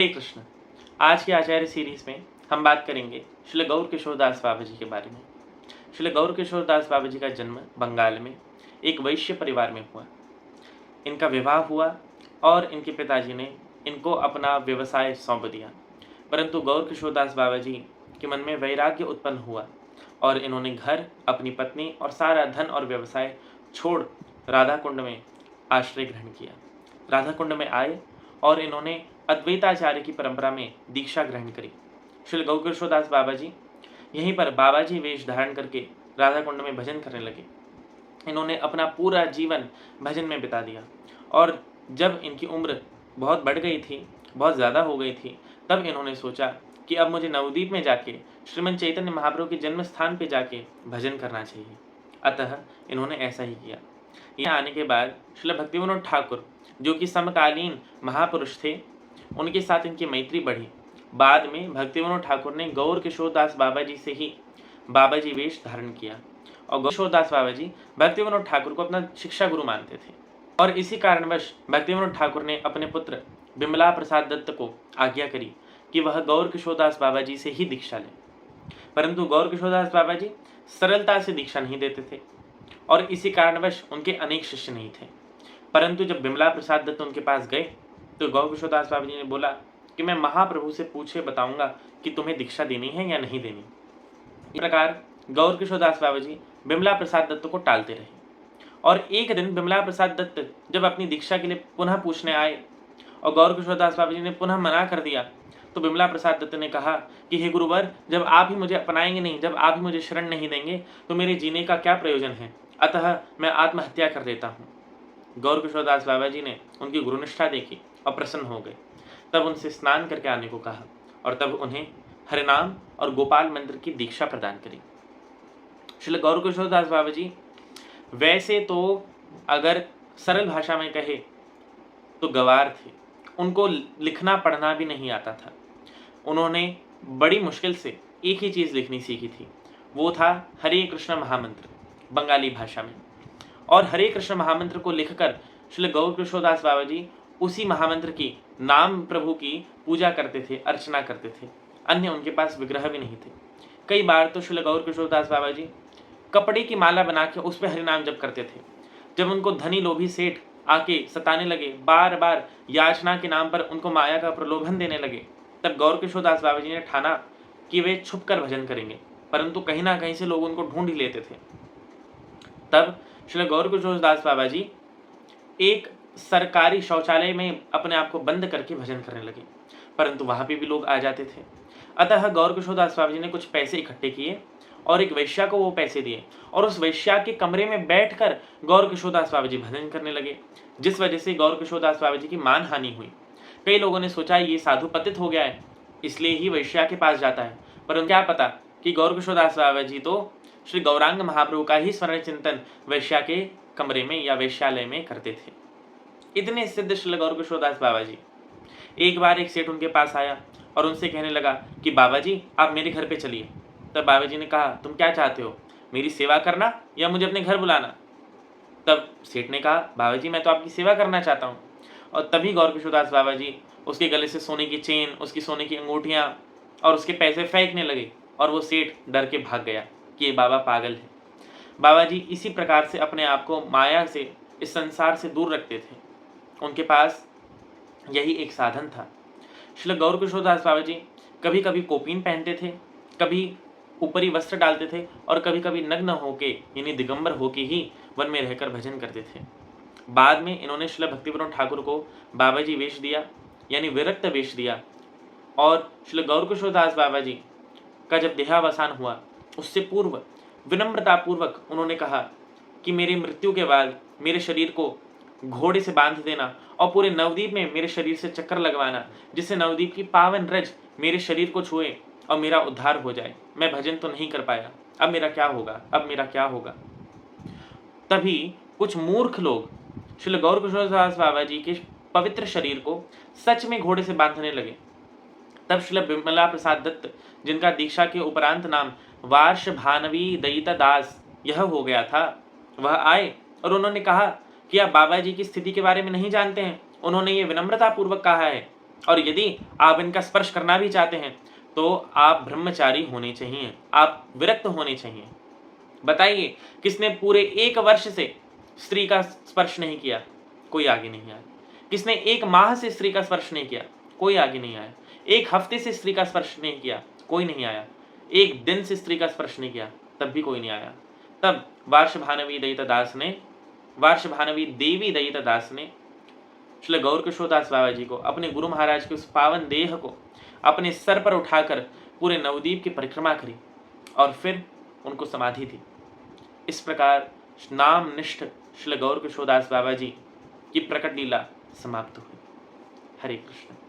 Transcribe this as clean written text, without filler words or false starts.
हरे कृष्ण। आज के आचार्य सीरीज में हम बात करेंगे श्री गौर किशोरदास बाबा जी के बारे में। श्री गौर किशोरदास बाबा जी का जन्म बंगाल में एक वैश्य परिवार में हुआ। इनका विवाह हुआ और इनके पिताजी ने इनको अपना व्यवसाय सौंप दिया, परंतु गौर किशोरदास बाबा जी के मन में वैराग्य उत्पन्न हुआ और इन्होंने घर, अपनी पत्नी और सारा धन और व्यवसाय छोड़ राधा कुंड में आश्रय ग्रहण किया। राधा कुंड में आए और इन्होंने अद्वैताचार्य की परंपरा में दीक्षा ग्रहण करी। श्री गौर किशोरदास बाबा जी यहीं पर बाबा जी वेश धारण करके राधा कुंड में भजन करने लगे। इन्होंने अपना पूरा जीवन भजन में बिता दिया और जब इनकी उम्र बहुत बढ़ गई थी, बहुत ज़्यादा हो गई थी, तब इन्होंने सोचा कि अब मुझे नवद्वीप में जाके श्रीमंत चैतन्य महाप्रभु के जन्म स्थान पर जाके भजन करना चाहिए। अतः इन्होंने ऐसा ही किया। यहाँ आने के बाद श्रील भक्तिविनोद ठाकुर, जो कि समकालीन महापुरुष थे, उनके साथ इनकी मैत्री बढ़ी। बाद में भक्तिविनोद ठाकुर ने गौर किशोरदास बाबा जी से ही बाबा जी वेश धारण किया और गौर किशोरदास बाबा जी भक्तिविनोद ठाकुर को अपना शिक्षा गुरु मानते थे और इसी कारणवश भक्तिविनोद ठाकुर ने अपने पुत्र बिमला प्रसाद दत्त को आज्ञा करी कि वह गौर किशोरदास बाबा जी से ही दीक्षा ले। परंतु गौर किशोरदास बाबा जी सरलता से दीक्षा नहीं देते थे और इसी कारणवश उनके अनेक शिष्य नहीं थे। परंतु जब बिमला प्रसाद दत्त उनके पास गए तो गौर किशोरदास बाबा जी ने बोला कि मैं महाप्रभु से पूछे बताऊंगा कि तुम्हें दीक्षा देनी है या नहीं देनी। इस प्रकार गौर किशोरदास बाबा जी बिमला प्रसाद दत्त को टालते रहे और एक दिन बिमला प्रसाद दत्त जब अपनी दीक्षा के लिए पुनः पूछने आए और गौर किशोरदास बाबा जी ने पुनः मना कर दिया, तो बिमला प्रसाद दत्त ने कहा कि हे गुरुवर, जब आप ही मुझे अपनाएंगे नहीं, जब आप ही मुझे शरण नहीं देंगे तो मेरे जीने का क्या प्रयोजन है, अतः मैं आत्महत्या कर देता हूँ। गौर किशोरदास बाबा जी ने उनकी गुरुनिष्ठा देखी और प्रसन्न हो गए। तब उनसे स्नान करके आने को कहा और तब उन्हें हरिनाम और गोपाल मंत्र की दीक्षा प्रदान करी। श्री गौर किशोरदास बाबा जी वैसे तो अगर सरल भाषा में कहे तो गवार थे, उनको लिखना पढ़ना भी नहीं आता था। उन्होंने बड़ी मुश्किल से एक ही चीज़ लिखनी सीखी थी, वो था हरे कृष्ण महामंत्र बंगाली भाषा में। और हरे कृष्ण महामंत्र को लिखकर श्री गौर किशोरदास बाबा जी उसी महामंत्र की नाम प्रभु की पूजा करते थे, अर्चना करते थे। अन्य उनके पास विग्रह भी नहीं थे। कई बार तो श्री गौर किशोरदास बाबा जी कपड़े की माला बना के उस पर हरिनाम जप करते थे। जब उनको धनी लोभी सेठ आके सताने लगे, बार बार याचना के नाम पर उनको माया का प्रलोभन देने लगे, तब गौर किशोरदास बाबा जी ने ठाना कि वे छुप कर भजन करेंगे, परंतु कहीं ना कहीं से लोग उनको ढूंढ ही लेते थे। तब श्री गौर किशोरदास बाबा जी एक सरकारी शौचालय में अपने आप को बंद करके भजन करने लगे, परंतु वहां पे भी लोग आ जाते थे। अतः गौर किशोरदास बाबा जी ने कुछ पैसे इकट्ठे किए और एक वैश्या को वो पैसे दिए और उस वैश्या के कमरे में बैठकर गौर किशोरदास बाबा जी भजन करने लगे, जिस वजह से गौर किशोरदास बाबा जी की मानहानि हुई। कई लोगों ने सोचा ये साधु पतित हो गया है, इसलिए ही वैश्या के पास जाता है, पर क्या पता कि गौर किशोरदास बाबा जी तो श्री गौरांग महाप्रभु का ही स्मरण चिंतन वैश्या के कमरे में या वैश्यालय में करते थे। इतने सिद्ध श्री गौर किशोरदास बाबा जी। एक बार एक सेठ उनके पास आया और उनसे कहने लगा कि बाबा जी आप मेरे घर पे चलिए। तब बाबा जी ने कहा तुम क्या चाहते हो, मेरी सेवा करना या मुझे अपने घर बुलाना? तब सेठ ने कहा बाबा जी मैं तो आपकी सेवा करना चाहता हूँ। और तभी गौर किशोरदास बाबा जी उसके गले से सोने की चेन, उसकी सोने की अंगूठियाँ और उसके पैसे फेंकने लगे और वो सेठ डर के भाग गया कि ये बाबा पागल है। बाबा जी इसी प्रकार से अपने आप को माया से, इस संसार से दूर रखते थे। उनके पास यही एक साधन था। श्री गौर किशोरदास बाबा जी कभी कभी कोपीन पहनते थे, कभी ऊपरी वस्त्र डालते थे और कभी कभी नग्न होके यानी दिगंबर होके ही वन में रहकर भजन करते थे। बाद में इन्होंने श्री भक्तिविनोद ठाकुर को बाबा जी वेश दिया यानी विरक्त वेश दिया और श्री गौर किशोरदास बाबा जी का जब देहावसान हुआ उससे पूर्व विनम्रतापूर्वक उन्होंने कहा कि मेरी मृत्यु के बाद मेरे शरीर को घोड़े से बांध देना और पूरे नवद्वीप में मेरे शरीर से चक्कर लगवाना, जिससे नवद्वीप की पावन रज मेरे शरीर को छुए और मेरा उद्धार हो जाए। मैं भजन तो नहीं कर पाया, अब मेरा क्या होगा, अब मेरा क्या होगा। तभी कुछ मूर्ख लोग श्री गौर किशोरदास बाबा जी के पवित्र शरीर को सच में घोड़े से बांधने लगे। तब श्री बिमला प्रसाद दत्त, जिनका दीक्षा के उपरांत नाम वार्ष भानवी दयिता दास यह हो गया था, वह आए और उन्होंने कहा कि आप बाबा जी की स्थिति के बारे में नहीं जानते हैं। उन्होंने ये विनम्रता पूर्वक कहा है और यदि आप इनका स्पर्श करना भी चाहते हैं तो आप ब्रह्मचारी होने चाहिए, आप विरक्त होने चाहिए। बताइए, किसने पूरे 1 वर्ष से स्त्री का स्पर्श नहीं किया? कोई आगे नहीं आया। किसने 1 माह से स्त्री का स्पर्श नहीं किया? कोई आगे नहीं आया। 1 हफ्ते से स्त्री का स्पर्श नहीं किया? कोई नहीं आया। 1 दिन से स्त्री का स्पर्श नहीं किया? तब भी कोई नहीं आया। तब वार्षभानवी देवी दयितदास ने श्री गौर किशोरदास बाबा जी को, अपने गुरु महाराज के उस पावन देह को अपने सर पर उठाकर पूरे नवद्वीप की परिक्रमा करी और फिर उनको समाधि दी। इस प्रकार नाम निष्ठ श्री गौर किशोरदास बाबा जी की प्रकट लीला समाप्त हुई। हरे कृष्ण।